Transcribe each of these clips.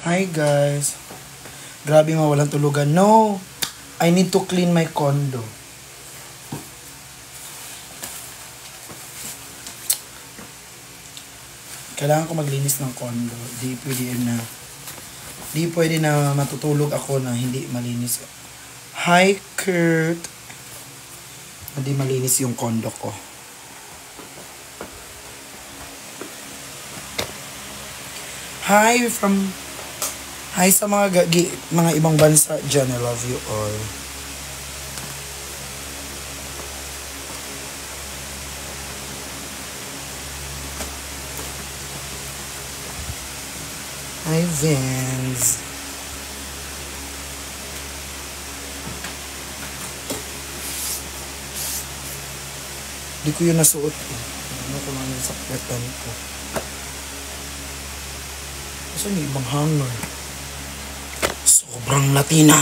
Hi guys. Grabe mawalan tulugan. No, I need to clean my condo. Kailangan ko maglinis ng condo. Di pwede na matutulog ako na hindi malinis. Hi Kurt. Hindi malinis yung condo ko. Hi sa mga ibang bansa dyan. I love you all. Hi Vince. Di ko yun nasuot. Ano ko lang yung sakwetan ko. Saan yung ibang hanger? Sobrang Latina.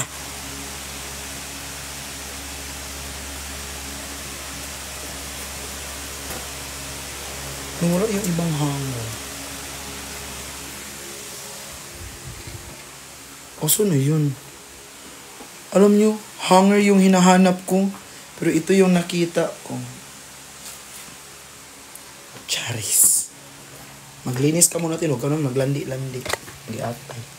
Wala yung ibang hanger. Saan na yun? Alam nyo, hanger yung hinahanap ko. Pero ito yung nakita ko. Charis. Maglinis ka muna tinog. Huwag ka naman maglandi-landi. Mag-iatay.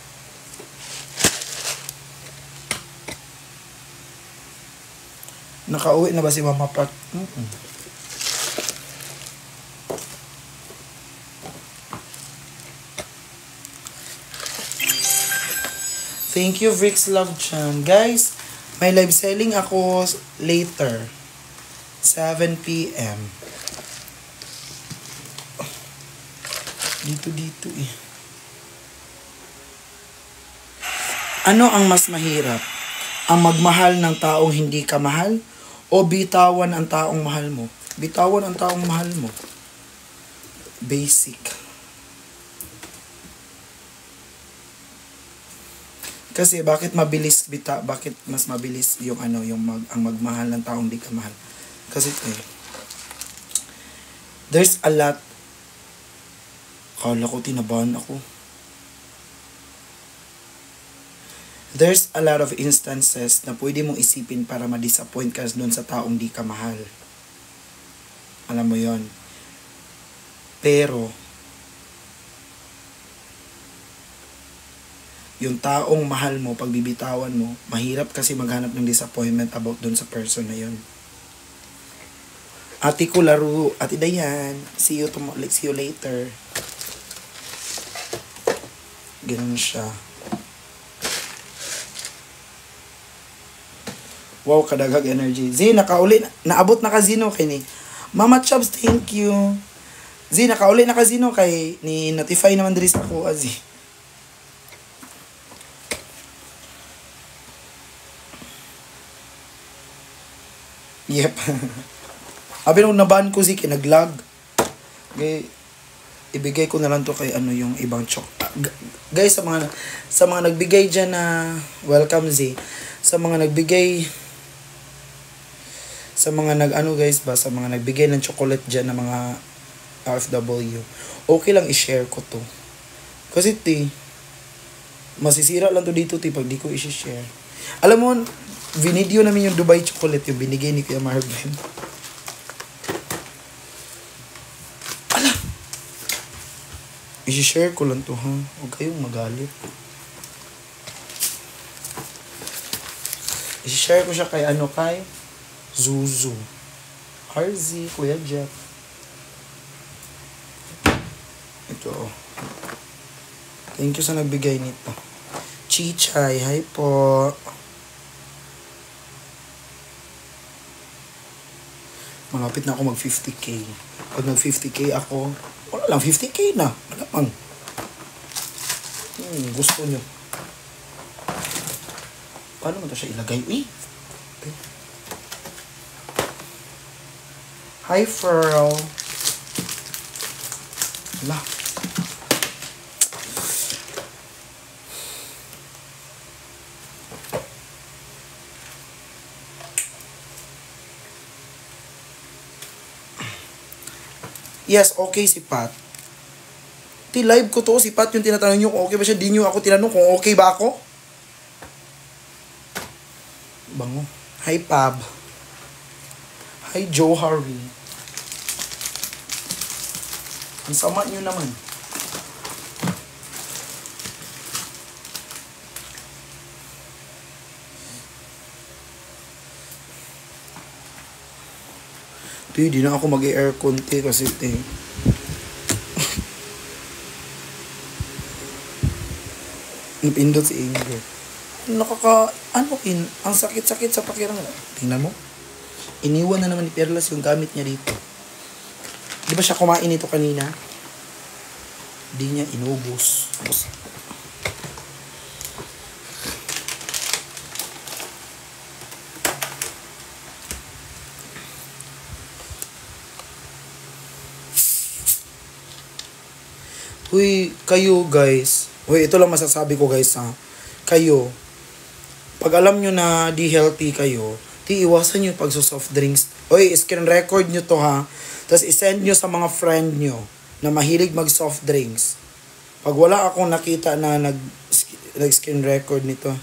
Nakauwi na ba si Mama Pat? Thank you, Vrix Love Chan. Guys, may live selling ako later. 7 p.m. Dito eh. Ano ang mas mahirap? Ang magmahal ng taong hindi ka mahal? O bitawan ang taong mahal mo? Bitawan ang taong mahal mo. Basic. Kasi bakit mas mabilis yung ang magmahal ng taong di ka mahal? Kasi there's a lot. Kala ko tinabahan ako. There's a lot of instances na pwede mong isipin para ma-disappoint ka doon sa taong di ka mahal. Alam mo yon. Pero yung taong mahal mo, pag bibitawan mo, mahirap kasi maghanap ng disappointment about dun sa person na yun. Ate ko laro, Ate Dayan, see you later. Ganun siya. Wow, kadagag energy. Z, nakauli, naabot na ka Zino kay ni Mama Chubs, thank you. Z, nakauli na ka Zino kay ni notify naman diri sa ako, Z. Yep. Abi nung naban ko si kinaglag. Ibigay ko na lang to kay yung ibang guys, sa mga nagbigay diyan na welcome Z. Sa mga nagbigay sa mga sa mga nagbigay ng chocolate diyan na mga RFW. Okay lang i-share ko to. Kasi masisira lang to dito pag di ko i-share. Alam mo, video namin yung Dubai chocolate yung binigay ni Kuya Marvin. Ala! I-share ko lang to ha. Huwag kayong magalit. I-share ko siya kay kay Zuzu. Harzi, Kuya Jeff. Ito Thank you sa nagbigay nito. Chichay, hi po. Malapit na ako mag 50k. Pag nag 50k ako, wala lang, 50k na. Wala pang. Gusto nyo. Paano mo ito siya ilagay? Okay. Hi, Furl. Wala. Yes, okay si Pat. Ti live ko to, si Pat yung tinatanong nyo kung okay ba siya. Di nyo ako tinanong kung okay ba ako. Bango. Hi, Pab. Hi, Joe Harvey. Ang sama nyo naman. Di na ako mag-aircon kasi napindot si Ingrid. Ang sakit-sakit sa pakiramdam. Tingnan mo. Iniwan na naman ni Perlas yung gamit niya dito. Di ba siya kumain ito kanina? Di niya inubos. Uy, kayo guys. Uy, ito lang masasabi ko guys ha. Kayo, pag alam nyo na di healthy kayo, iwasan nyo pag soft drinks. Uy, screen record nyo to ha. Tapos isend nyo sa mga friend nyo na mahilig mag soft drinks. Pag wala akong nakita na nag-screen record nito.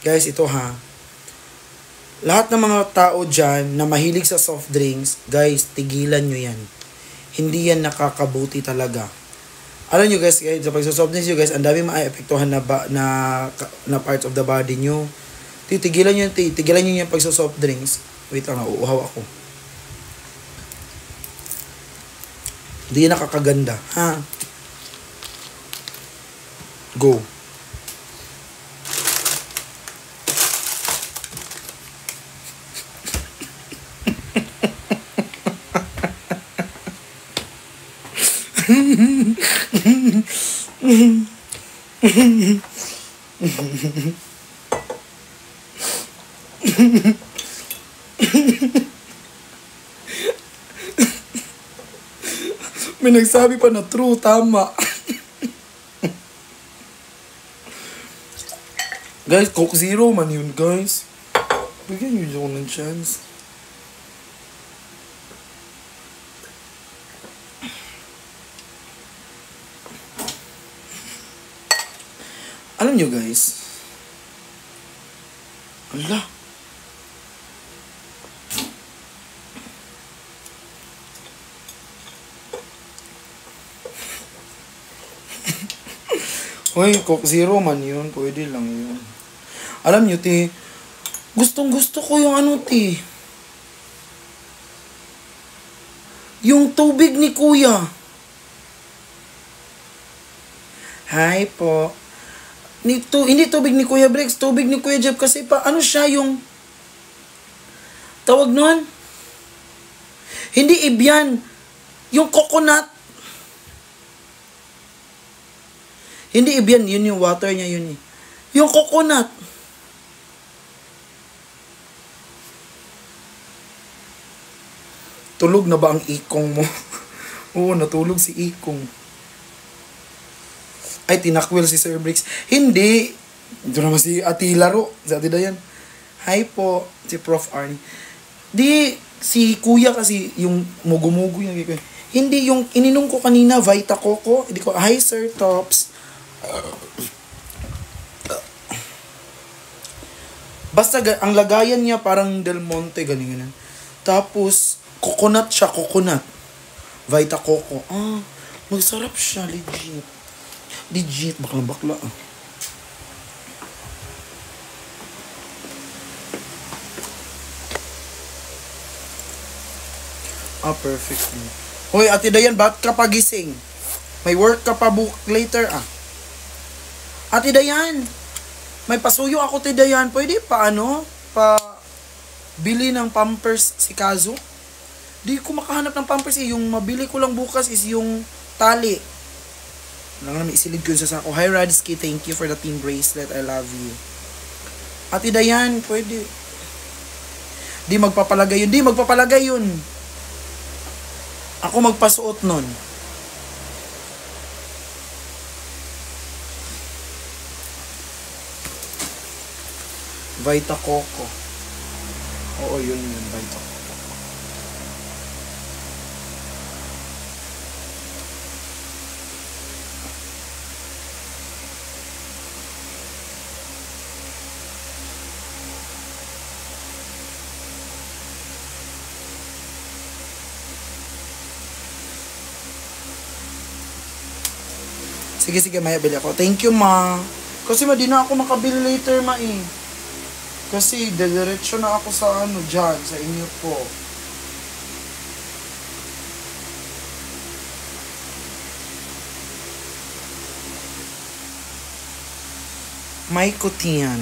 Guys, ito ha. Lahat ng mga tao dyan na mahilig sa soft drinks, guys, tigilan nyo yan. Hindi yan nakakabuti talaga. Alam nyo guys, sa pagsasoft drinks nyo guys, ang dami maapektuhan na parts of the body nyo. Tigilan nyo yung pagsasoft drinks. Wait lang, uuhaw ako. Hindi yan nakakaganda. Ha? Go. May nagsabi pa na true, tama. Guys, Coke Zero man yun, guys. Bigyan nyo ako ng chance. Alam nyo, guys. Allah. Hoy, Coke Zero man yun. Pwede lang yun. Alam nyo, ti, gustong gusto ko yung ano, ti. Yung tubig ni Kuya. Hi po. Hindi tubig ni Kuya Brex, tubig ni Kuya Jeff kasi pa, ano siya yung tawag nun? Hindi Evian. Yung coconut. Hindi Evian, yun yung water niya yun eh. Yung coconut. Tulog na ba ang ikong mo? Oo, natulog si ikong. Ay, tinakwil si Sir Briggs. Hindi. Ito naman si Ati Laro. Si Ati Dayan. Hi po, si Prof. Arnie. Di, si Kuya kasi, yung mugu-mugu yung kuya. Hindi, yung ininom ko kanina, Vita Coco. Hindi ko, hi Sir Tops. Basta, ang lagayan niya parang Del Monte, ganyan. Tapos, coconut siya, coconut. Vita Coco. Ah, magsarap siya, legit, bakla. Ah, perfect. Hoy, Ate Dayan, ba't ka pagising? May work ka pa later, ah. Ate Dayan, may pasuyo ako, Ate Dayan. Pwede pa, bili ng Pampers si Kazo? Di ko makahanap ng Pampers eh. Yung mabili ko lang bukas is yung tali. Lang naman isilid ko sa sako. Hi Radsky, thank you for the team bracelet. I love you. Ate Dayan, pwede. Di magpapalagay yun. Ako magpasuot nun. Vita Coco. Oo, yun, Vita Coco. Sige, sige, maya bili ako. Thank you, ma. Kasi ma, di na ako makabili later, ma eh. Kasi, diretso na ako sa ano, dyan, sa inyo po. May kutiyan.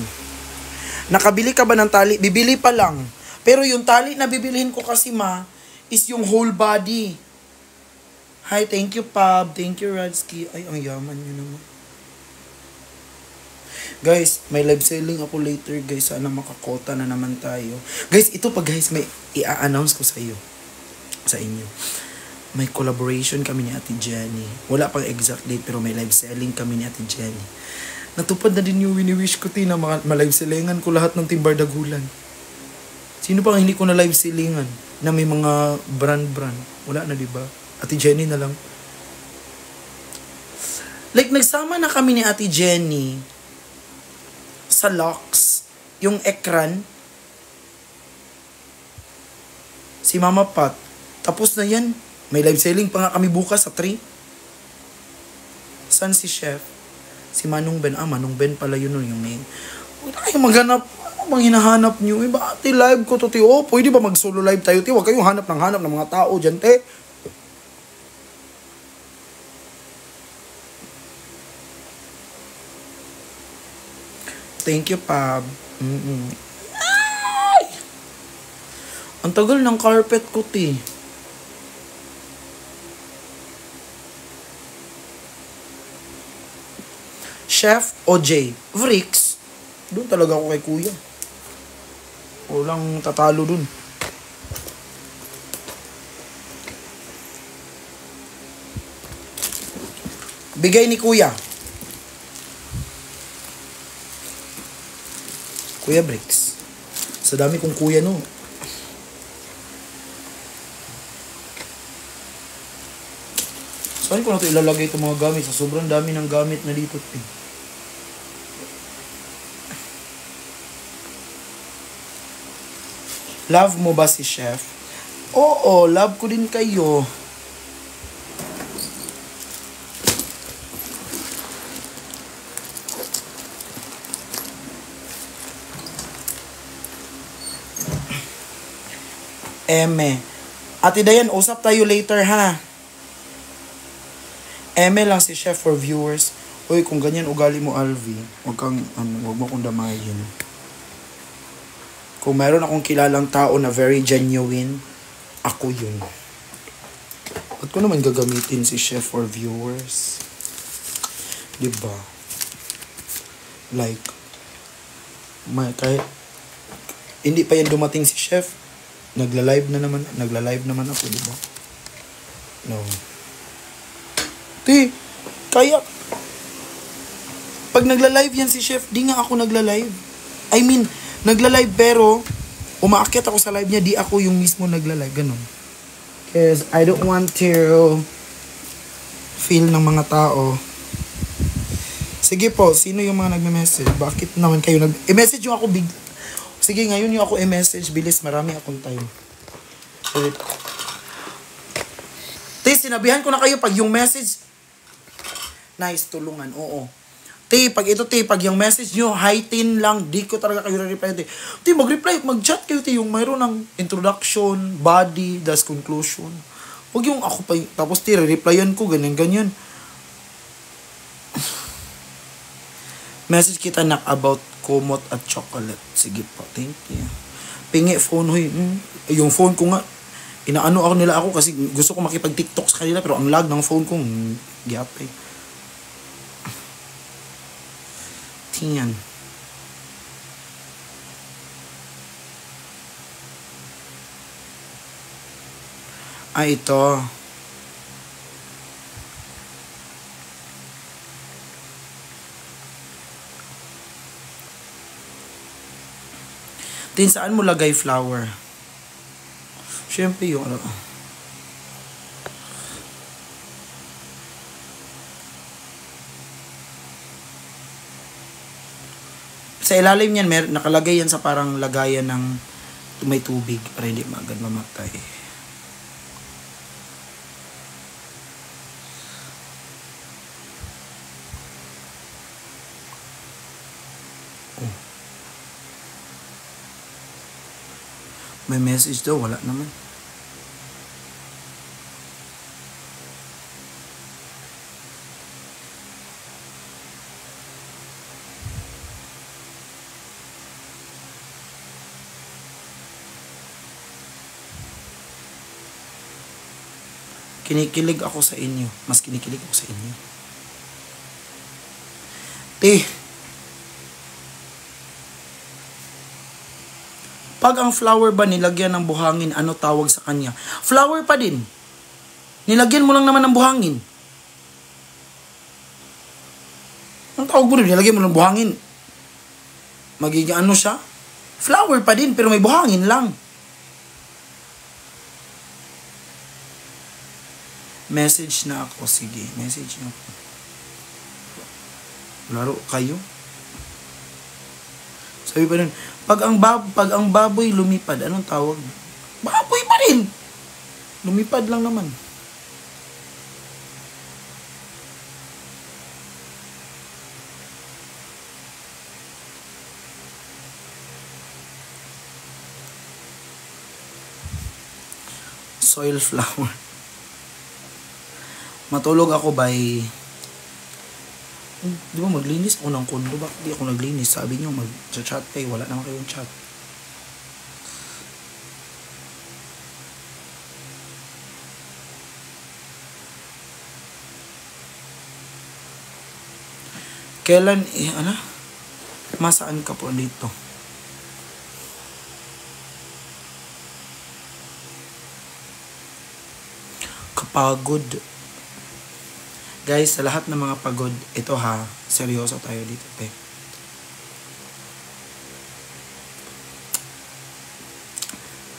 Nakabili ka ba ng tali? Bibili pa lang. Pero yung tali na bibilihin ko kasi, ma, is yung whole body. Hi, thank you, Pab. Thank you, Radsky. Ay, ang yaman nyo naman. Guys, may live selling ako later, guys. Sana makakota na naman tayo. Guys, ito pa, guys, may i-announce ko sa iyo. Sa inyo. May collaboration kami ni Ate Jenny. Wala pang exact date, pero may live selling kami ni Ate Jenny. Natupad na din yung wini-wish ko, na ma-live sellingan ko lahat ng Timbar Dagulan. Sino pang hindi ko na live sellingan? Na may mga brand. Wala na, diba? Ate Jenny na lang. Like, nagsama na kami ni Ate Jenny sa locks, yung ekran. Si Mama Pat. Tapos na yan. May live selling pa nga kami bukas sa 3. San si Chef? Si Manong Ben. Manong Ben pala yun yung may... Huwag na kayong maghanap. Ano bang hinahanap nyo? Ba, live ko to, pwede ba mag-solo live tayo, Huwag kayong hanap ng mga tao dyan, te. Thank you, Pab. Ay! Ang tagal ng carpet ko, te. Chef o Jay? Vrix. Doon talaga ako kay kuya. Walang tatalo dun. Bigay ni kuya. Kuya Bricks. Sa dami kong kuya, no. Saan ko na ito ilalagay itong mga gamit? Sa sobrang dami ng gamit na dito. Love mo ba si Chef? Oo, love ko din kayo. Eme. Ate Dayan, usap tayo later, ha? Eme lang si Chef for viewers. Uy, kung ganyan ugali mo, Alvi, wag mo kong damayin. Kung mayroon akong kilalang tao na very genuine, ako yun. Ba't ko naman gagamitin si Chef for viewers? Diba? Like, kahit hindi pa yan dumating si Chef, nagla-live naman ako, diba? No. Kaya, pag nagla-live yan si Chef, di nga ako nagla-live. I mean, nagla-live pero umaakyat ako sa live niya, di ako yung mismo nagla-live, ganun. Because I don't want to feel ng mga tao. Sige po, sino yung mga nagme-message? Bakit naman kayo i-message yung ako Sige, ngayon yung ako i-message, bilis, marami akong time. Sinabihan ko na kayo pag yung message, nice, tulungan, oo. Pag yung message nyo, hi-tin lang, di ko talaga kayo re-reply. Mag-reply, mag-chat kayo, yung mayroon ng introduction, body, das conclusion. Huwag yung ako pa, tapos re-replyan ko, ganyan. Message kita na about kumot at chocolate. Sige po, thank you. Pingi phone, huy. Yung phone ko nga, inaano ako kasi gusto ko makipag-TikTok sa kanila, pero ang lag ng phone ko, gyapay. Tingnan. Ito. Saan mo lagay flower? Siyempre yung sa ilalim niyan, nakalagay yan sa parang lagayan ng may tubig para hindi agad mamatay. Oh. May message daw, wala naman. Kinikilig ako sa inyo. Mas kinikilig ako sa inyo. Pag ang flower ba nilagyan ng buhangin, ano tawag sa kanya? Flower pa din. Nilagyan mo lang naman ng buhangin. Ang tawag mo rin, nilagyan mo ng buhangin. Magiging ano siya? Flower pa din, pero may buhangin lang. Message na ako. Sige, message na ako. Laro kayo? Sabi pa rin, pag ang baboy lumipad, anong tawag? Baboy pa rin! Lumipad lang naman. Soil flower. Matulog ako by... Di ba maglinis ako ng kondo? Bakit di ako naglinis? Sabi niyo mag-chat kayo. Wala naman kayong chat. Kailan, masaan ka po dito? Kapagod. Guys, sa lahat ng mga pagod, ito ha, seryoso tayo dito, te.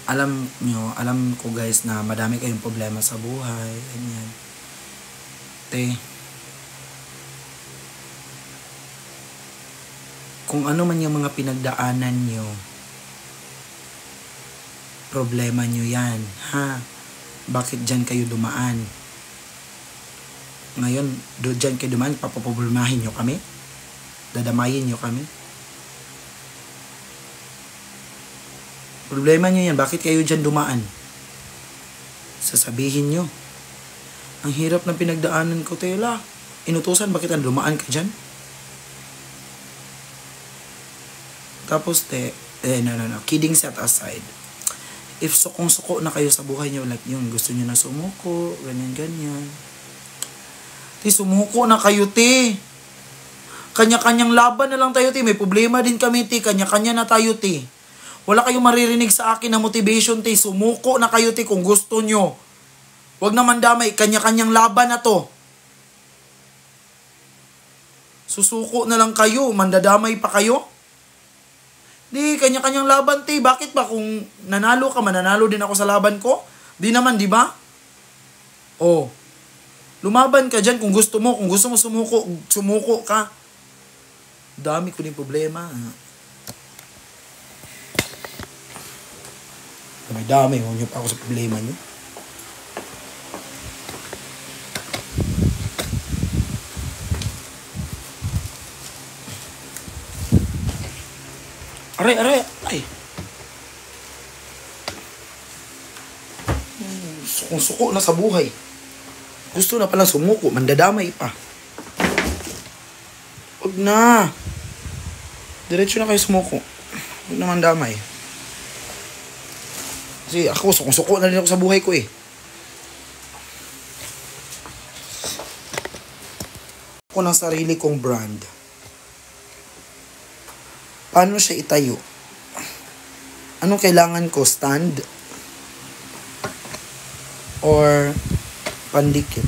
Alam ko guys na madami kayong problema sa buhay, ganyan. Te, kung ano man yung mga pinagdaanan nyo, problema nyo yan, ha? Bakit dyan kayo dumaan? Ngayon, dyan kayo dumaan, papaproblemahin nyo kami? Dadamayin nyo kami? Problema nyo yan, bakit kayo dyan dumaan? Sasabihin nyo, ang hirap ng pinagdaanan ko, tela. Inutusan, bakit ang dumaan ka dyan? Tapos, no. Kidding set aside. If sukong-suko na kayo sa buhay nyo, like yung gusto nyo na sumuko, ganyan. Sumuko na kayo, te. Kanya-kanyang laban na lang tayo, te. May problema din kami, te. Kanya-kanya na tayo, te. Wala kayong maririnig sa akin na motivation, te. Sumuko na kayo, te, kung gusto nyo. Huwag naman damay. Kanya-kanyang laban na to. Susuko na lang kayo. Mandadamay pa kayo. Di, kanya-kanyang laban, te. Bakit ba kung nanalo ka, mananalo din ako sa laban ko? Di naman, di ba? Oh. Lumaban ka dyan kung gusto mo. Kung gusto mo sumuko ka. Dami ko din problema. Dami. Huwag nyo pa ako sa problema nyo. Aray. Sukong-suko na sa buhay. Gusto na palang sumuko, mandadamay pa. Huwag na. Diretso na kayo sumuko. Huwag naman damay. Kasi ako, sukong-suko na rin ako sa buhay ko eh. Ako ng sarili kong brand. Paano siya itayo? Anong kailangan ko? Stand? Or pandikit?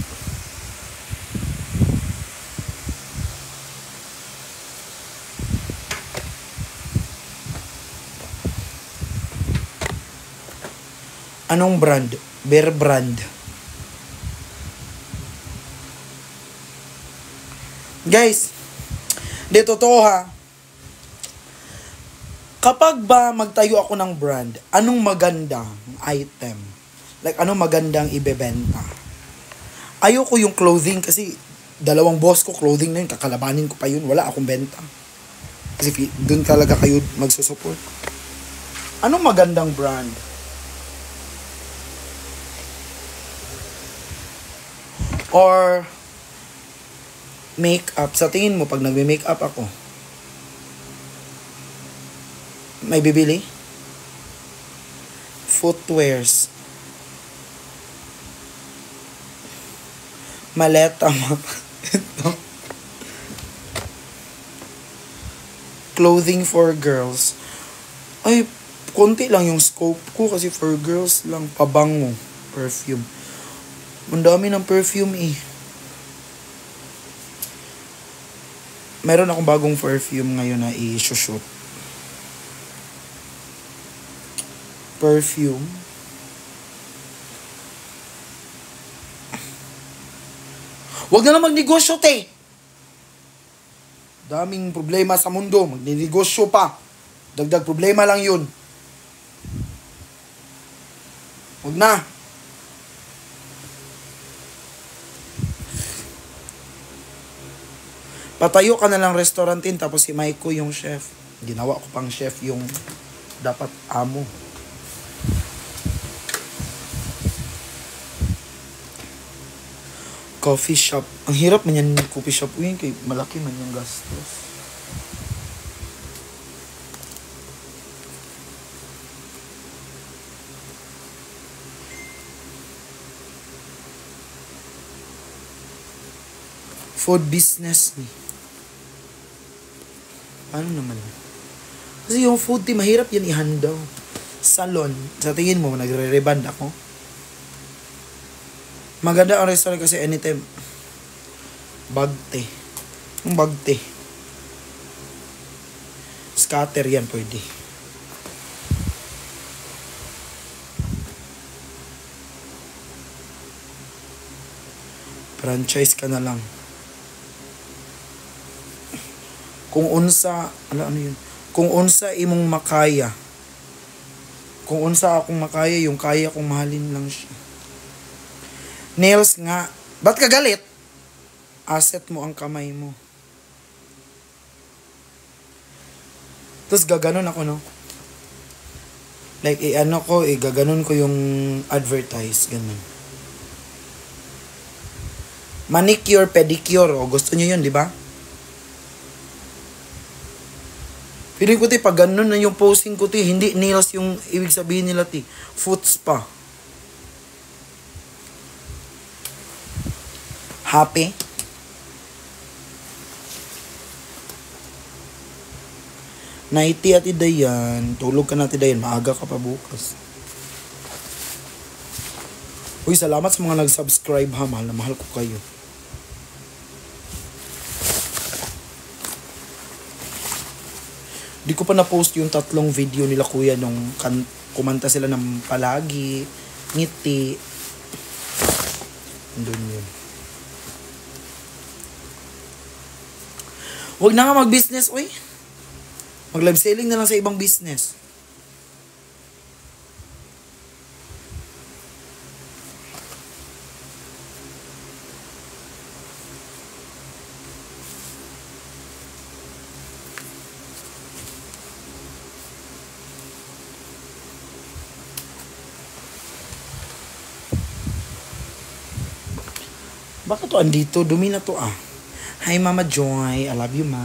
Anong brand? Bear brand. Guys, di totoo ha. Kapag ba magtayo ako ng brand, anong magandang item? Like, anong magandang ibebenta? Ayoko yung clothing kasi dalawang boss ko clothing na yun, kakalabanin ko pa yun, wala akong benta. Kasi doon talaga kayo magsusupport. Anong magandang brand? Or makeup. Sa tingin mo, pag nagme-makeup ako, may bibili? Footwears. Maleta mo. Ito. Clothing for girls. Ay, konti lang yung scope ko kasi for girls lang. Pabango. Perfume. Ang dami ng perfume eh. Meron akong bagong perfume ngayon na i-shoot. Perfume. Huwag na lang magnegosyo, te! Daming problema sa mundo. Magnegosyo pa. Dagdag problema lang yun. Huwag na. Patayo ka na lang restaurantin tapos si Maiko yung chef. Ginawa ko pang chef yung dapat amo. Coffee shop. Ang hirap man yan coffee shop. Uy, kay malaki man yung gastos. Food business ni. Paano naman? Kasi yung food, mahirap yan ihandaw. Salon. Sa tingin mo, nagre-reband ako. Maganda ang restaurant kasi anytime. Bagte. Yung bagte. Scatter yan pwede. Franchise ka na lang. Kung unsa, ano yun? Kung unsa imong makaya. Kung unsa akong makaya, yung kaya kong mahalin lang siya. Nails nga. Ba't ka galit? Asset mo ang kamay mo. Tapos gaganon ako, no? Like, gaganon ko yung advertise. Ganun. Manicure, pedicure. O, gusto nyo yun, di ba? Feeling ko, pag ganun na yung posting ko, hindi nails yung ibig sabihin nila, foot spa. Happy? Naiti at Dayan. Tulog ka na Dayan. Maaga ka pa bukas. Uy, salamat sa mga nag-subscribe ha. Mahal na mahal ko kayo. Di ko pa na-post yung 3 video nila kuya nung kumanta sila ng Palagi, Ngiti. Doon yun. Huwag na nga mag-business, uy. Mag-live selling na lang sa ibang business. Bakit to andito? Dumi na to ah. Hi Mama Joy, I love you ma.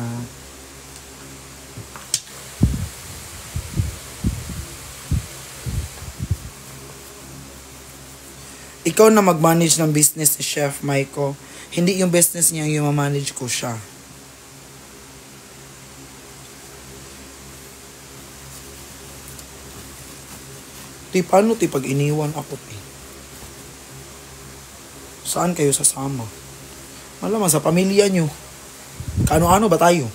Ikaw na mag-manage ng business ni Chef Maiko. Hindi yung business niya yung ma-manage ko siya. Paano pag iniwan ako Saan kayo sasama? Malaman sa pamilya nyo. Kaano-ano ba tayo?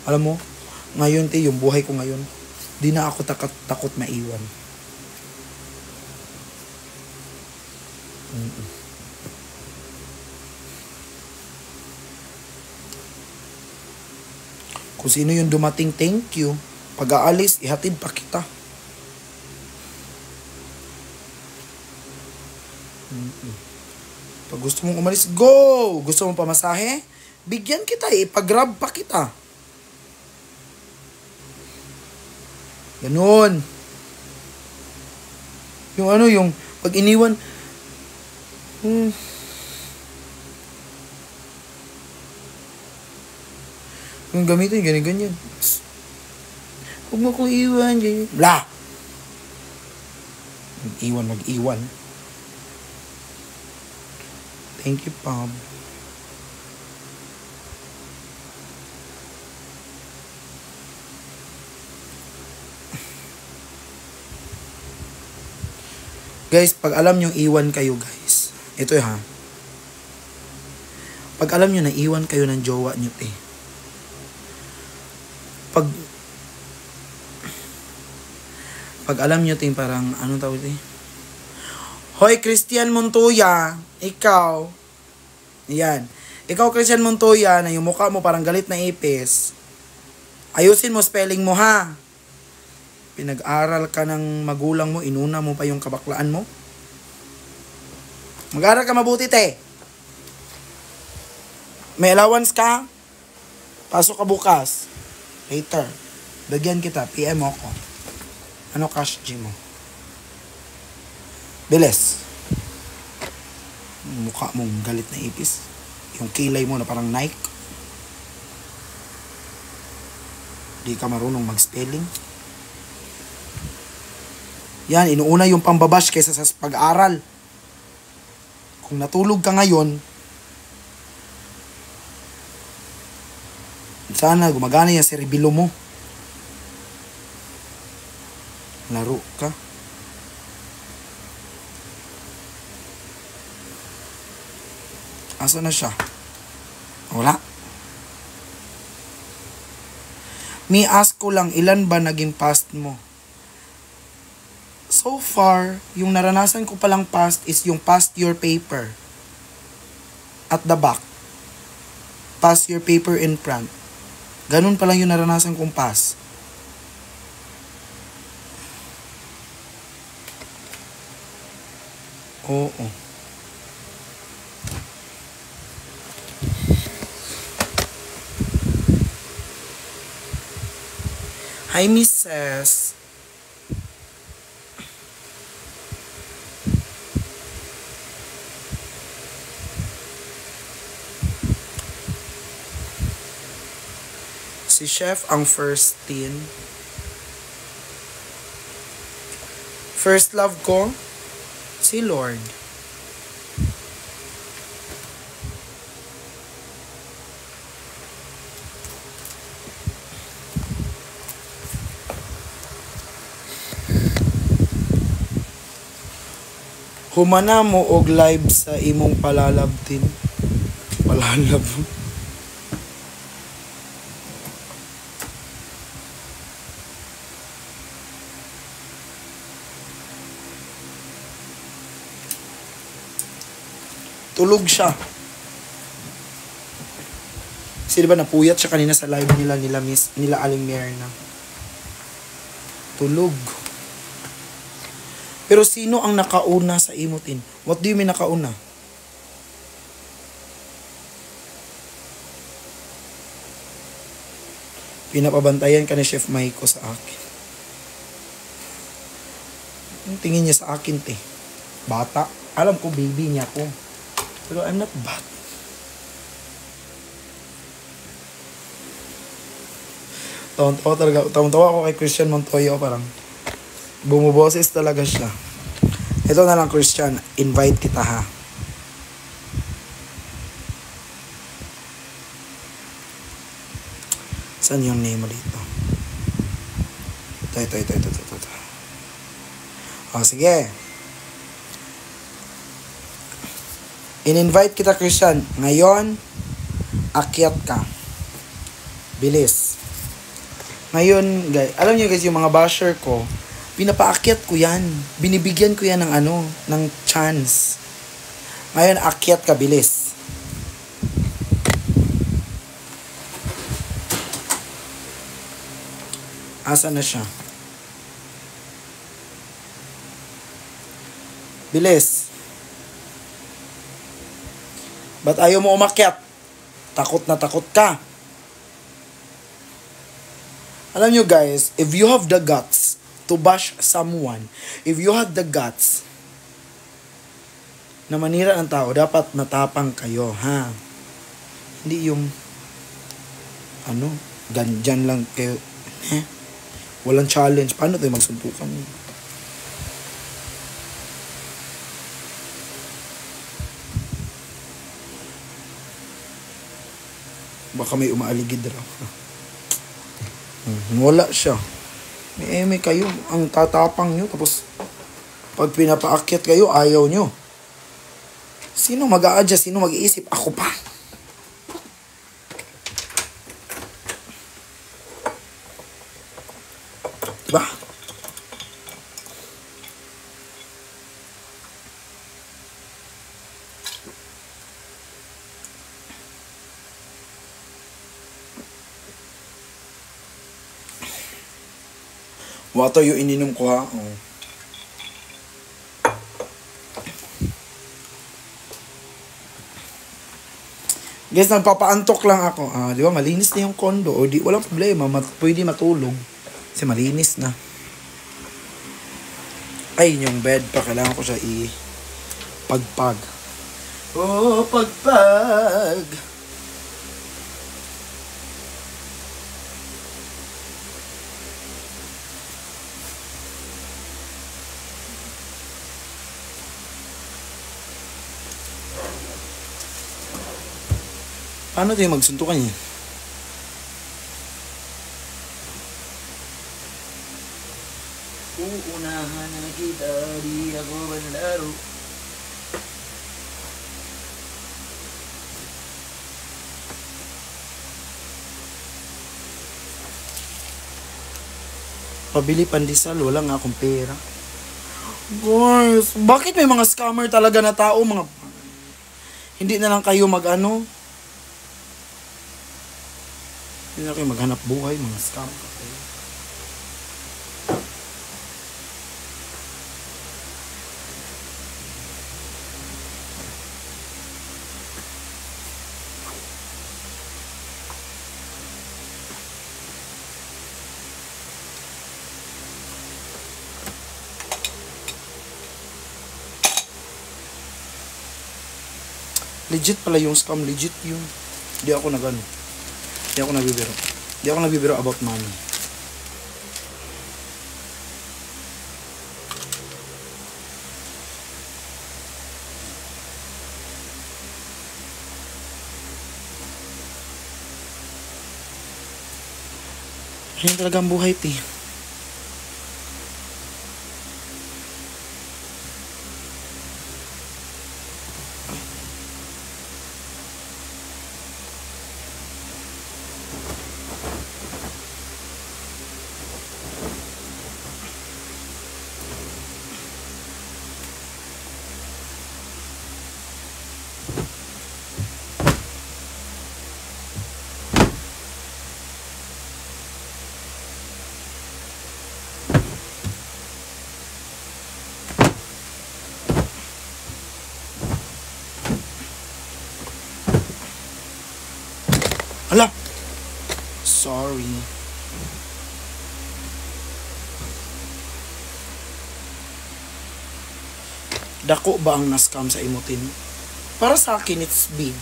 Alam mo, ngayon yung buhay ko ngayon, di na ako takot maiwan. Kung sino yung dumating, thank you. Pag aalis, ihatid pa kita. Pag gusto mong umalis, go! Gusto mong pamasahe? Bigyan kita eh. Pag-grab pa kita. Ganun. Yung ano, yung pag iniwan, yung gamitin, ganyan-ganyan. Huwag mo kong iwan, ganyan. Blah! Mag-iwan. Thank you, Pam. Guys, pag alam nyo iwan kayo, guys. Ito ha. Pag alam nyo na iwan kayo ng jowa nyo, Pag alam nyo, parang, anong tawag Hoy, Christian Montoya, ikaw. Yan. Ikaw, Christian Montoya, na yung mukha mo parang galit na ipis. Ayusin mo spelling mo, ha? Pinag-aral ka ng magulang mo, inuna mo pa yung kabaklaan mo. Mag-aral ka mabuti, te. May allowance ka? Pasok ka bukas. Later. Dagyan kita, PM mo ko. Ano cash G mo? Bilis. Mukha mong galit na ipis. Yung kilay mo na parang Nike. Di ka marunong mag-spelling. Yan, inuuna yung pambabash kaysa sa pag-aral. Kung natulog ka ngayon, sana gumagana yung cerebelo mo. Laro ka. Asa na siya? Wala. Mi-ask ko lang, ilan ba naging past mo? So far, yung naranasan ko palang past is yung past year paper. At the back. Past year paper in front. Ganun pa lang yung naranasan kong past. Oo. Hi, Mrs. Si Chef ang first teen. First love ko, si Lord. Humana mo og live sa imong palalabtin. Palalab. Tulog siya. Kasi diba napuyat siya kanina sa live nila Aling Mierna. Tulog. Pero sino ang nakauna sa imutin? What do you mean nakauna? Pinapabantayan ka ni Chef Maiko sa akin. Ang tingin niya sa akin, te. Bata. Alam ko, baby niya ko. Pero I'm not bad. Tawan-tawa talaga. Tawan-tawa ako kay Christian Montoya. Parang bumuboses talaga siya. Ito na lang, Christian. Invite kita, ha. Saan yung name mo dito? Ito. O, sige. In-invite kita, Christian. Ngayon, akyat ka. Bilis. Ngayon, guys, alam niyo guys, yung mga basher ko, pinapaakyat ko yan. Binibigyan ko yan ng chance. Ngayon, akyat ka, bilis. Asa na siya? Bilis. Ba't ayaw mo umakyat? Takot na takot ka. Alam nyo guys, if you have the guts to bash someone, if you have the guts na manira ng tao, dapat matapang kayo, ha? Hindi yung ganyan lang kayo. Walang challenge. Paano tayo magsuntukan? Baka may umaaligid raw. Wala siya. May kayo. Ang tatapang nyo. Tapos, pag pinapaakyat kayo, ayaw nyo. Sino mag-a-adjust? Sino mag-iisip? Ako pa. Diba? Water yung ininom ko, ha? Oh. Guys, nagpapaantok lang ako. Di ba, malinis na yung kondo. O di, walang problema. Pwede matulog. Kasi malinis na. Ay, yung bed pa. Kailangan ko siya pagpag. Oh, pagpag. Paano tayo magsuntukan niya? Uunahan na kita, di ako manlaro. Pabili pandesal, wala nga akong pera. Guys, bakit may mga scammer talaga na tao? Hindi na lang kayo hindi na kayo maghanap buhay, mga scam. Legit pala yung scam, legit yun. Hindi ako Hindi ako nagbibiro about money. Ayun talaga ang buhay, te. Hala! Sorry. Dako ba ang na-scam sa imutin? Para sa akin, it's big.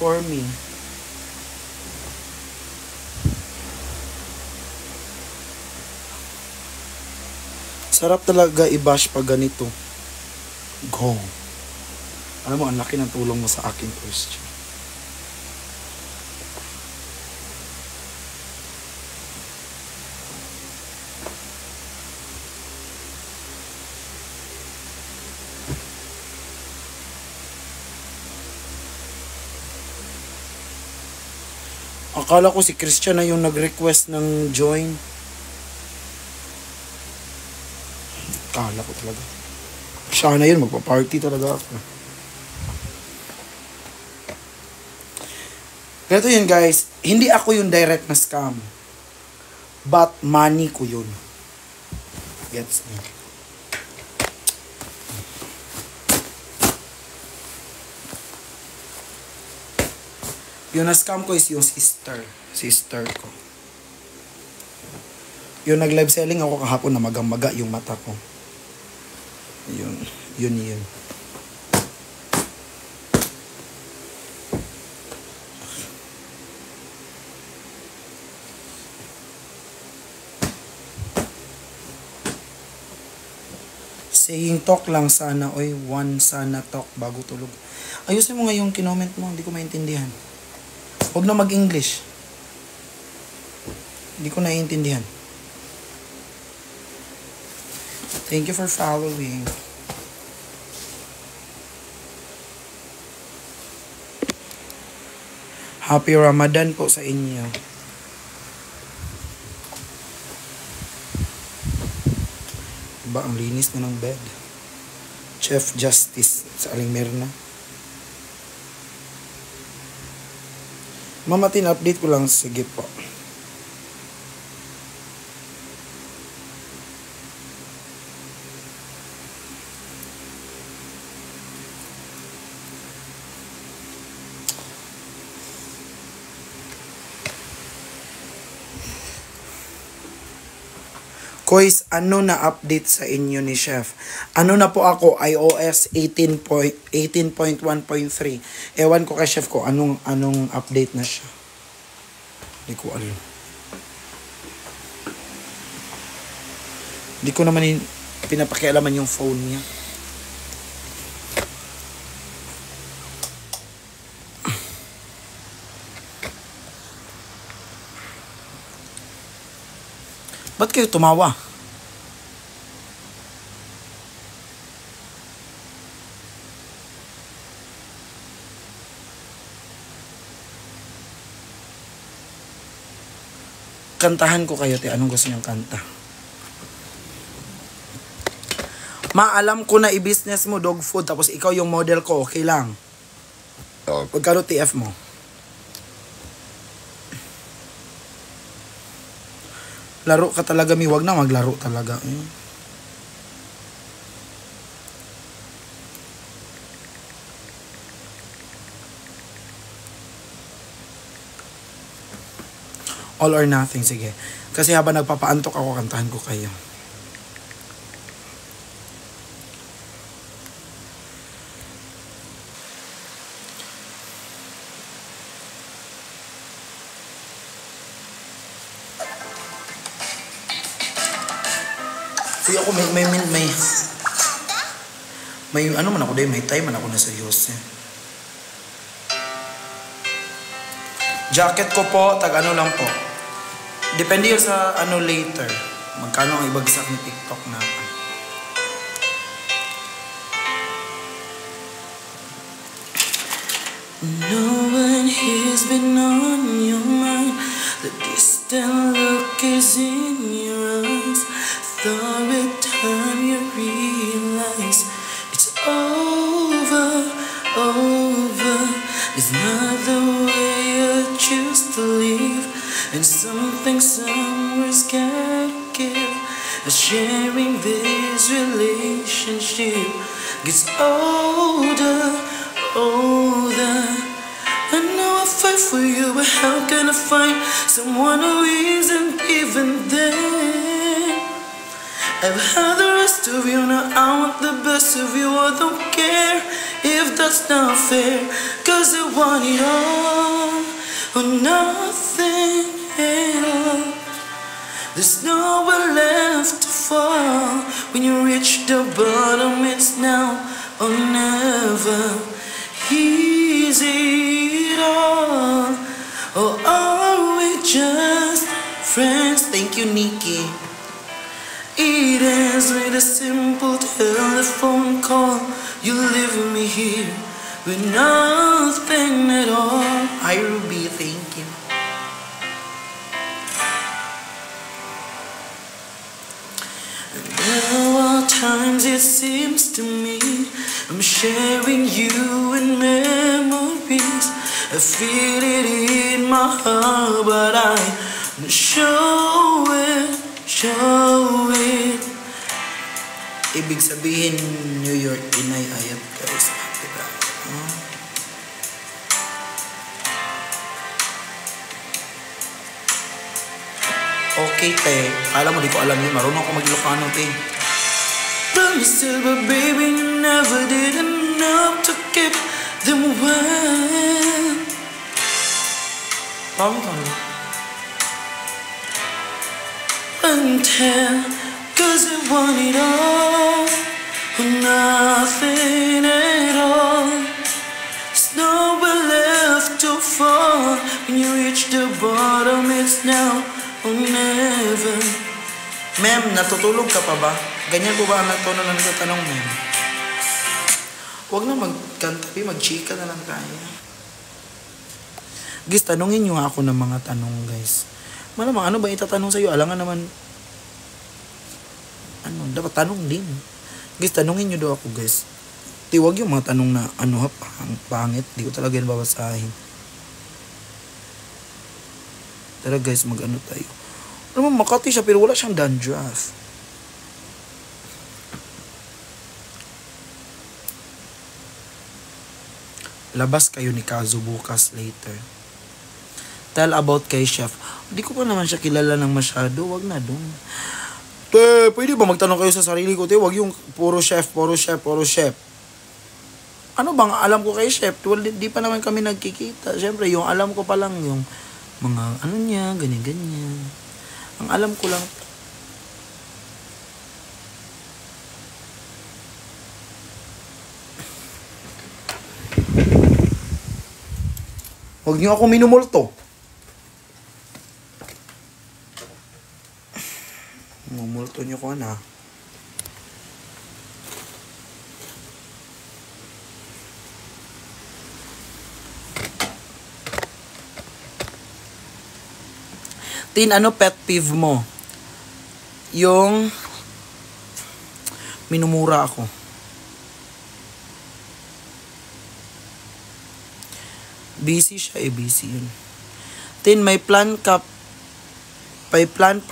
For me. Sarap talaga i-bash pag ganito. Go. Alam mo, ang laki ng tulong mo sa akin, Christian. Akala ko si Christian na yung nag-request ng join. Akala ko talaga. Siya na yun, magpa-party talaga ako. Ganito yun guys, hindi ako yung direct na scam. But money ko yun. Gets me? Yung na-scam ko is yung sister. Sister ko. Yung nag-live selling ako kahapon na magang-maga yung mata ko. Yun. Saying talk lang sana. Oy, one sana talk bago tulog. Ayusin mo nga yung kinoment mo. Hindi ko maintindihan. Huwag na mag-English. Hindi ko naiintindihan. Thank you for following. Happy Ramadan po sa inyo. Ba, ang linis na ng bed. Chef Justice sa Aling Merna. Mamatin, update ko lang. Sige po. Kois, ano na update sa inyo ni Chef? Ano na po ako, iOS 18.1.3. Ewan ko kay Chef ko, anong update na siya. Hindi ko alam. Hindi ko naman pinapakialaman yung phone niya. Ba't kayo tumawa? Kantahan ko kayo, te. Anong gusto niyong kanta? Maalam ko na i-business mo dog food tapos ikaw yung model ko, okay lang. Pagkano TF mo? Laro ka talaga, mi. Wag na maglaro talaga. All or nothing, sige. Kasi habang nagpapaantok ako, kantahan ko kayo. Sige ako, may ano man ako dahil, may time man ako na seryoso. Jacket ko po, tag ano lang po. Depende yun sa ano later. Magkano ang ibagsak ng TikTok na. No one has been on your mind. The distant look is in your eyes. Every time you realize it's over. It's not the way I choose to live, and something somewhere's gotta give. Sharing this relationship gets older. I know I fight for you, but how can I find someone who isn't even there? I've had the rest of you, now I want the best of you. I don't care if that's not fair, cause I want it all or nothing else. There's nowhere left to fall. When you reach the bottom, it's now or never. Is it all, or are we just friends? Thank you, Nikki. It ends with a simple telephone call. You leave me here with nothing at all. Hi Ruby, thank you. Now at times it seems to me I'm sharing you in memories. I feel it in my heart, but I don't show it, show it. Ibig sabihin, New York, inay-ayat guys. Diba? Okay, te. Kala mo, di ko alam yun. Marunong ako mag-Ilocano, te. Promise you, but baby, you never did enough to keep them well. Promise. Until, cause you want it all, or nothing at all. There's nowhere left to fall. When you reach the bottom, it's now or never. Ma'am, natutulog ka pa ba? Ganyan po ba ang tono na nagtatanong, ma'am? Huwag na magkantabi, mag-chika na lang tayo. Guys, tanungin nyo ako ng mga tanong, guys. Malamang, ano ba itatanong sa'yo? Alangan naman, dapat tanong din. Guys, tanungin nyo daw ako, guys. Tiwag yung mga tanong na, pangit. Di ko talaga yan babasahin. Tara, guys, mag-ano tayo. Alam mo, Makati siya, pero wala siyang dandruff. Labas kayo ni Kazu bukas later. Tell about kay Chef. Hindi ko pa naman siya kilala ng masyado. Wag na dun. Te, pwede ba magtanong kayo sa sarili ko? Te, wag yung puro chef. Ano bang alam ko kay Chef? Well, di pa naman kami nagkikita. Siyempre, yung alam ko pa lang yung mga ano niya, ganyan. Ang alam ko lang. Huwag niyo ako minumulto. Mumulto niyo ko na. Tin, ano pet peeve mo? Yung minumura ako. Busy siya, busy yun. Tin, may plan pa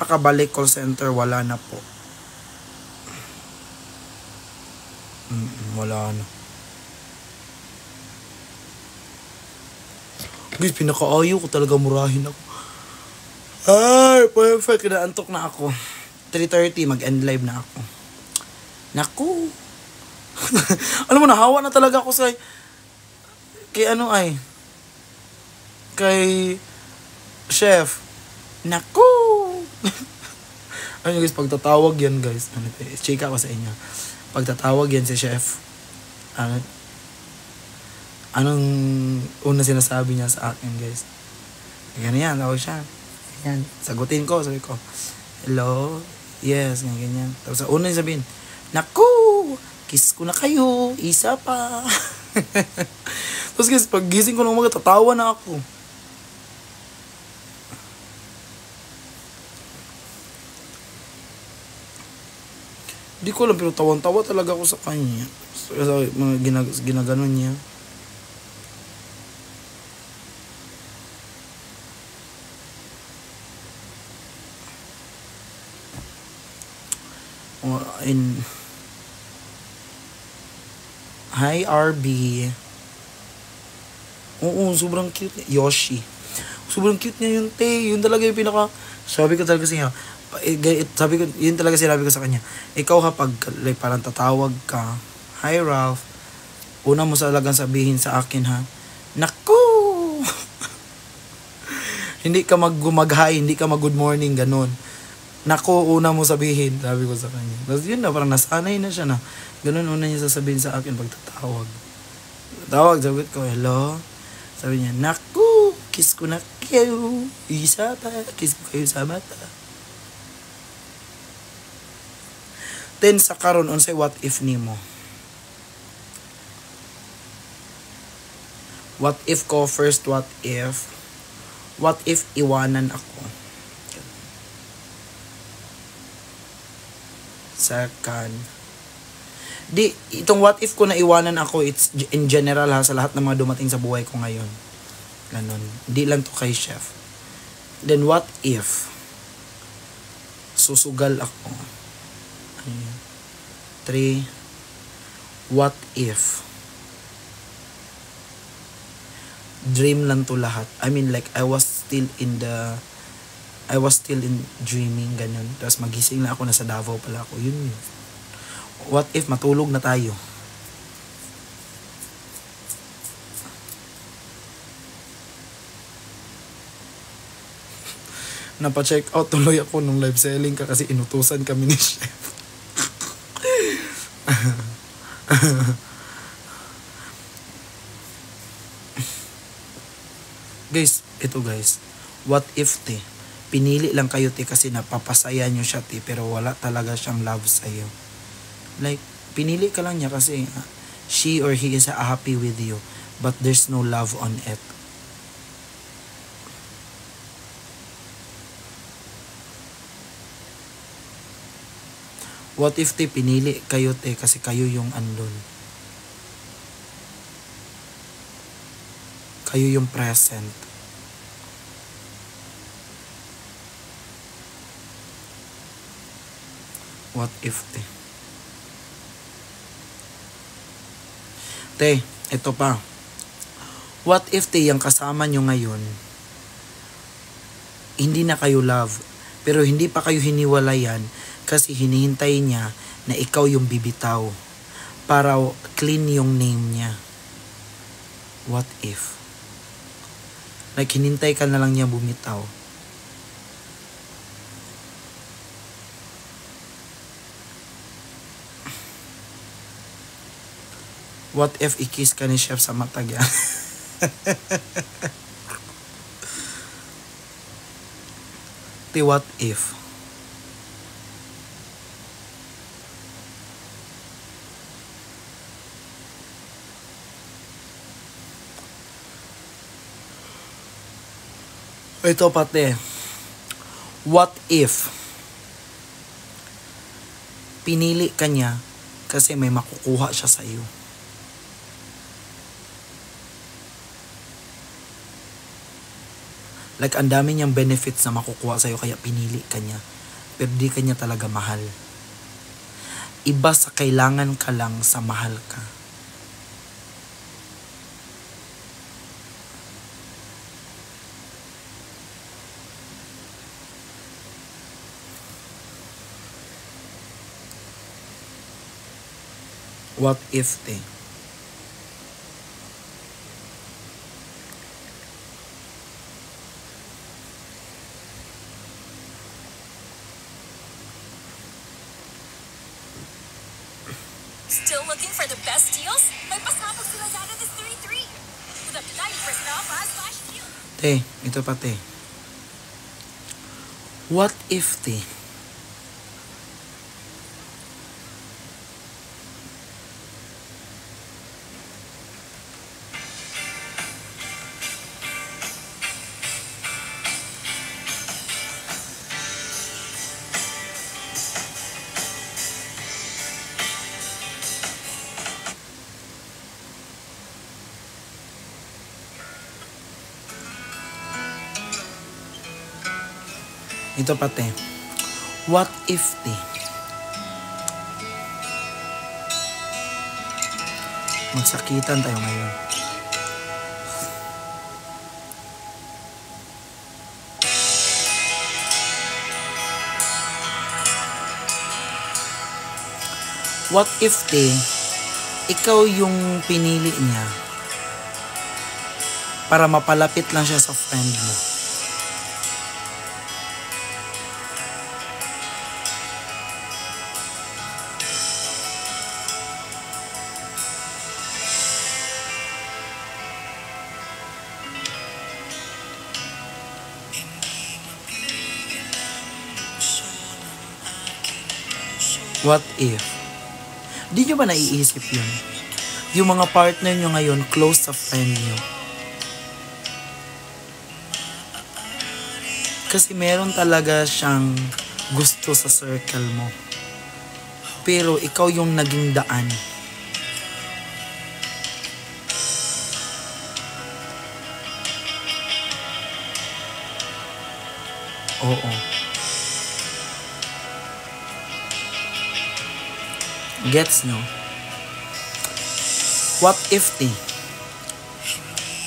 kabalik call center? Wala na po. Wala na. Guys, pinakaayaw ko talaga murahin ako. Ay, perfect. Kinaantok na ako. 3:30, mag-end live na ako. Naku. Alam mo, nahawa na talaga ako sa kay Chef. Naku. Ano guys, pagtatawag yan guys. Chika ko sa inyo. Pagtatawag yan si Chef. Anong una sinasabi niya sa akin guys? Ganyan, tawag siya. Yan, sagutin ko, sabi ko, hello, yes, ganyan. Tapos sa una sabihin, naku, kiss ko na kayo, isa pa. Tapos guys, pag gising ko ng umaga, tatawa na ako. Di ko alam, pero tawan-tawa talaga ako sa kanya. Sa mga ginaganon niya. Hi, RB. Oo, sobrang cute niya. Yoshi. Sobrang cute niya yun, te. Yun talaga yung pinaka... Sabi ko talaga siya, yun talaga sinabi ko sa kanya. Ikaw pag like, parang tatawag ka, hi, Ralph. Una mo talagang sabihin sa akin, ha? Naku! Hindi ka mag-hi, hindi ka mag-good morning, ganun. Naku, una mo sabihin, sabi ko sa kanya. Tapos yun na, parang nasanay na siya na. Ganun una niya sasabihin sa akin pag tatawag. Tawag, sabi ko, hello? Sabi niya, naku, kiss ko na kayo. Isa pa, kiss ko kayo sa mata. Then sa karon unsay what if nimo? What if ko first, what if? What if iwanan ako? Second. Itong what if ko na iwanan ako, it's in general ha, sa lahat ng mga dumating sa buhay ko ngayon. Ganon. Hindi lang to kay chef. Then what if susugal ako? 3. What if dream lang to lahat? I mean like I was still in dreaming, ganun. Tapos magising na ako, nasa Davao pala ako. Yun. What if matulog na tayo? Napa-check out tuloy ako nung live selling ka kasi inutusan kami ni chef. Guys, ito guys. What if te? Pinili lang kayo te kasi napapasaya nyo siya te pero wala talaga siyang love sa'yo. Like, pinili ka lang niya kasi she or he is happy with you but there's no love on it. What if te pinili kayo te kasi kayo yung andun. Kayo yung present. What if te? Te, ito pa. What if te yung kasama nyo ngayon hindi na kayo love pero hindi pa kayo hiniwalayan kasi hinihintay niya na ikaw yung bibitaw para clean yung name niya. What if? Like, hinintay ka na lang niya bumitaw. What if i-kiss ka ni chef sa mata niya? What if? Ito pati. What if pinili ka niya kasi may makukuha siya sa iyo? Like, ang dami niyang benefits na makukuha sa iyo kaya pinili ka niya. Pero di ka niya talaga mahal. Iba sa kailangan ka lang sa mahal ka. What if te? Still looking for the best deals? May pasabog sila Lazada this 33. With up to 90% off flash deal. Te, ito pa te. What if te? Ito pati. What if te? Magsakitan tayo ngayon. What if te, ikaw yung pinili niya para mapalapit lang siya sa friend mo? What if? Di nyo ba naiisip yun? Yung mga partner nyo ngayon, close sa friend nyo. Kasi meron talaga siyang gusto sa circle mo. Pero ikaw yung naging daan. Oo. Gets nyo? What if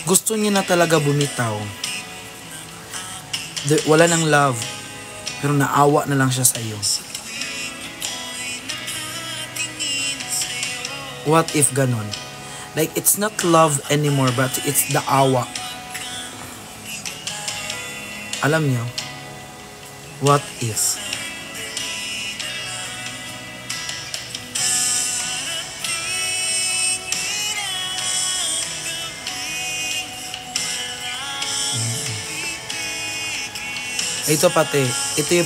gusto niya na talaga bumitaw? Wala nang love, pero naawa na lang siya sa iyo. What if ganon? Like, it's not love anymore, but it's the awa. Alam niyo? What if? Ito pati, ito yung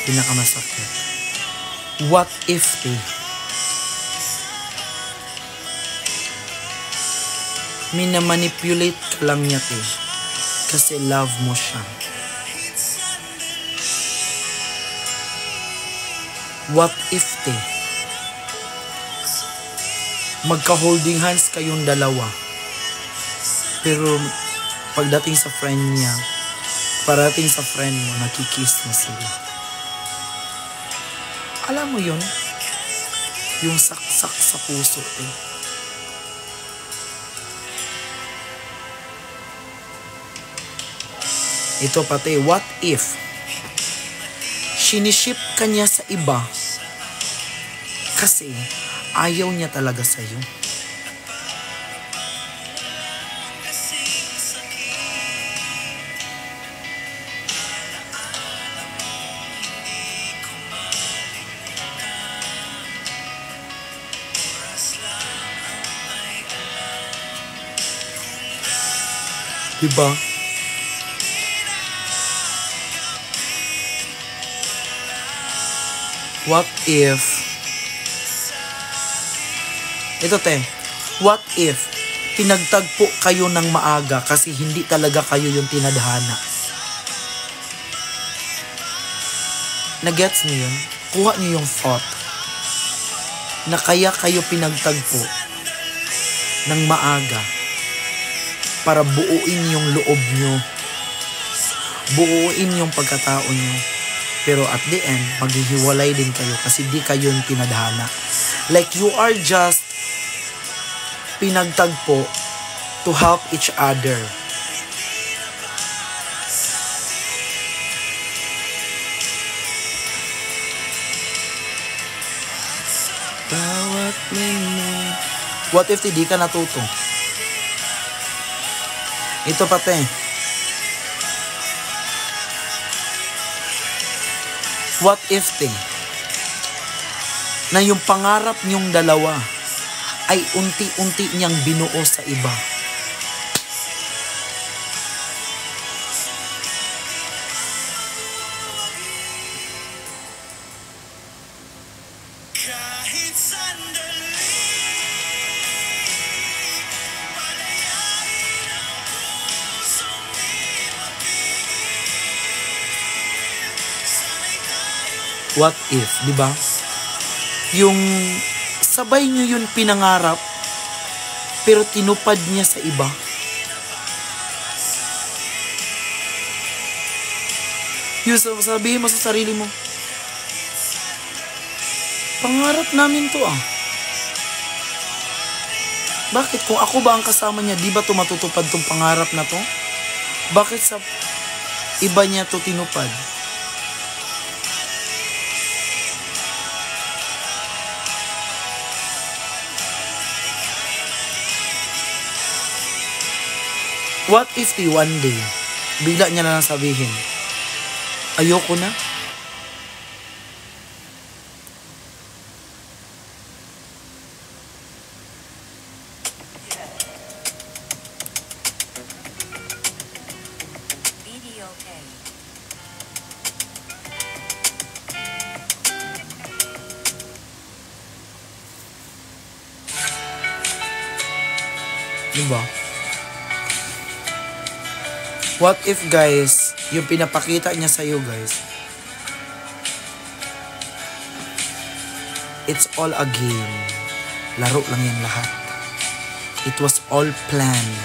pinakamasakit. What if minamanipulate ka lang niya kasi love mo siya. What if magka-holding hands kayong dalawa, pero pagdating sa friend niya, parating sa friend mo, nakikiss na sila. Alam mo yun? Yung saksak sa puso Ito pati, what if siniship ka niya sa iba kasi ayaw niya talaga sa'yo? Diba? What if what if pinagtagpo kayo ng maaga kasi hindi talaga kayo yung tinadhana? Nagets niyo yun? Kuha niyo yung thought na kaya kayo pinagtagpo ng maaga para buuin yung loob nyo, buuin yung pagkatao nyo. Pero at the end, maghihiwalay din kayo kasi di kayo yung tinadhana. Like, you are just pinagtagpo to help each other. Bawat minute. What if di ka natuto? Ito pati. What if na yung pangarap niyong dalawa ay unti-unti niyang binuo sa iba? Kahit sandali, palayain ang pusong di mapigil. Sana'y tayo. What if, di ba? Yung sabay nyo yun pinangarap, pero tinupad niya sa iba. Yung sabihin mo sa sarili mo, pangarap namin to Bakit kung ako ba ang kasama niya, di ba to matutupad tong pangarap na to? Bakit sa iba niya to tinupad? What if one day, bigla niya na lang sabihin, ayoko na? Diba? What if, guys, yung pinapakita niya sa'yo, guys, it's all a game. Laro lang yan lahat. It was all planned.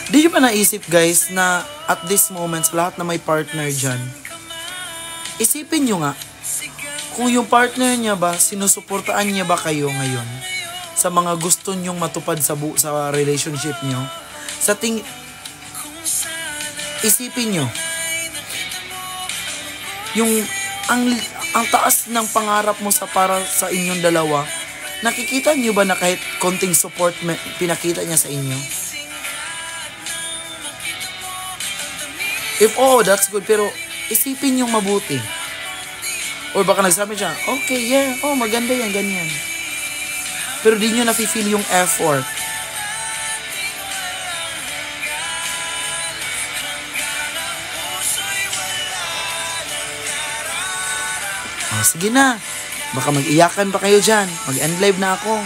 Di nyo pa naisip guys na at this moment sa lahat na may partner dyan, isipin nyo nga kung yung partner niya ba, sinusuportaan niya ba kayo ngayon sa mga gusto nyong matupad sa relationship nyo. Isipin nyo yung ang taas ng pangarap mo para sa inyong dalawa. Nakikita nyo ba na kahit konting support pinakita niya sa inyo? If that's good, pero isipin yung mabuti. Or baka nagsabi siya, okay, yeah, maganda yan, ganyan. Pero di nyo nafe-feel yung effort. Sige na. Baka mag-iyakan pa kayo dyan. Mag-end live na ako.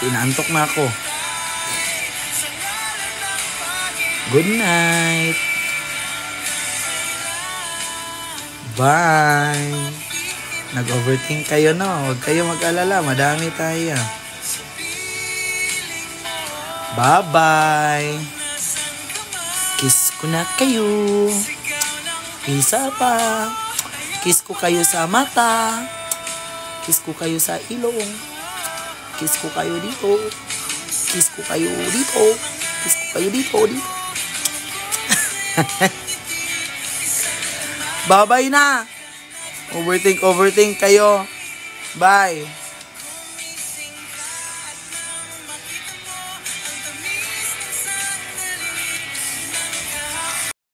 Inaantok na ako. Good night. Bye. Nag-overthink kayo, no? Huwag kayo mag-alala. Madami tayo. Bye-bye. Kiss ko na kayo. Isa pa. Kiss ko kayo sa mata. Kiss ko kayo sa ilong. Kiss ko kayo dito. Kiss ko kayo dito. Kiss ko kayo dito. Bye-bye na. Overthink kayo. Bye.